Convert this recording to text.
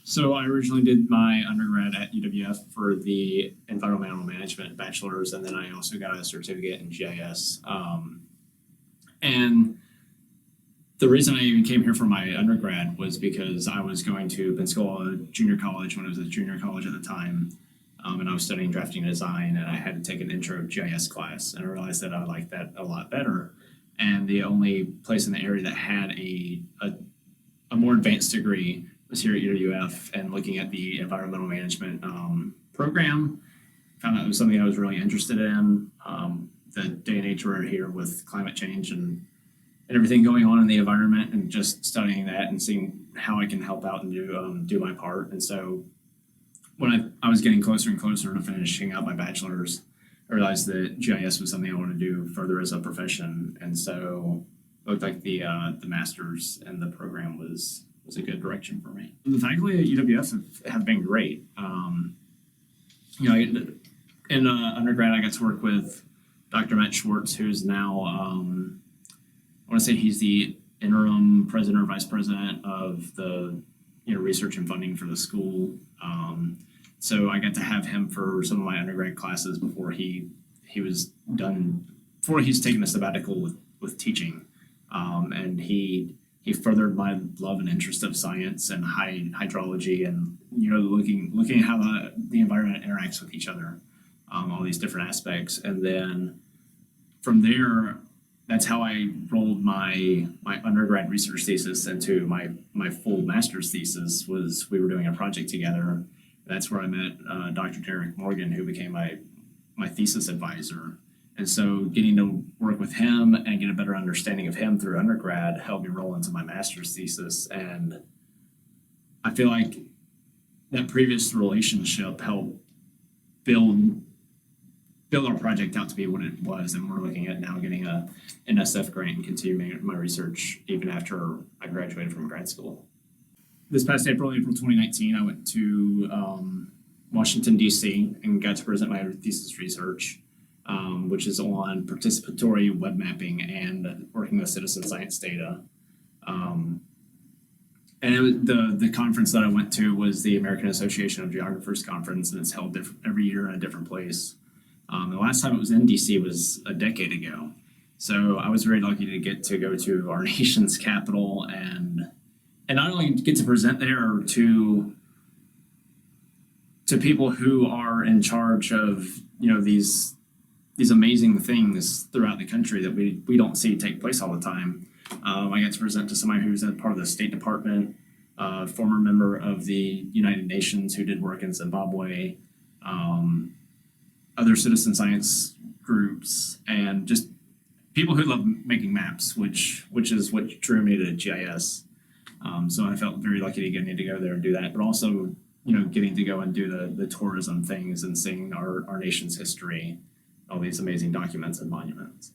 So I originally did my undergrad at UWF for the environmental management bachelor's, and then I also got a certificate in GIS. And the reason I even came here for my undergrad was because I was going to Pensacola Junior College when I was a junior college at the time, and I was studying drafting and design, and I had to take an intro GIS class, and I realized that I liked that a lot better. And the only place in the area that had a more advanced degree was here at UWF, and looking at the environmental management program, found out it was something I was really interested in. The day and age we're here with climate change and everything going on in the environment, and just studying that and seeing how I can help out and do my part. And so when I was getting closer and closer to finishing out my bachelor's, I realized that GIS was something I wanted to do further as a profession. And so it looked like the master's and the program was a good direction for me. The faculty at UWF have been great. In undergrad, I got to work with Dr. Matt Schwartz, who's now, I want to say he's the interim president or vice president of the research and funding for the school. So I got to have him for some of my undergrad classes before he was done, before he's taken a sabbatical with teaching. And he furthered my love and interest of science and hydrology, and looking at how the environment interacts with each other, all these different aspects. And then from there, that's how I rolled my undergrad research thesis into my full master's thesis. Was we were doing a project together. That's where I met Dr. Derek Morgan, who became my thesis advisor. And so getting to work with him and get a better understanding of him through undergrad helped me roll into my master's thesis. And I feel like that previous relationship helped build our project out to be what it was. And we're looking at now getting an NSF grant and continuing my research even after I graduated from grad school. This past April 2019, I went to Washington, D.C. and got to present my thesis research, which is on participatory web mapping and working with citizen science data. And the conference that I went to was the American Association of Geographers Conference, and it's held every year in a different place. The last time it was in DC was a decade ago. So I was very lucky to go to our nation's capital and not only get to present there to people who are in charge of these amazing things throughout the country that we don't see take place all the time. I got to present to somebody who's a part of the State Department, former member of the United Nations who did work in Zimbabwe, other citizen science groups, and just people who love making maps, which is what drew me to GIS. So I felt very lucky to get to go there and do that, but also getting to go and do the tourism things and seeing our nation's history, all these amazing documents and monuments.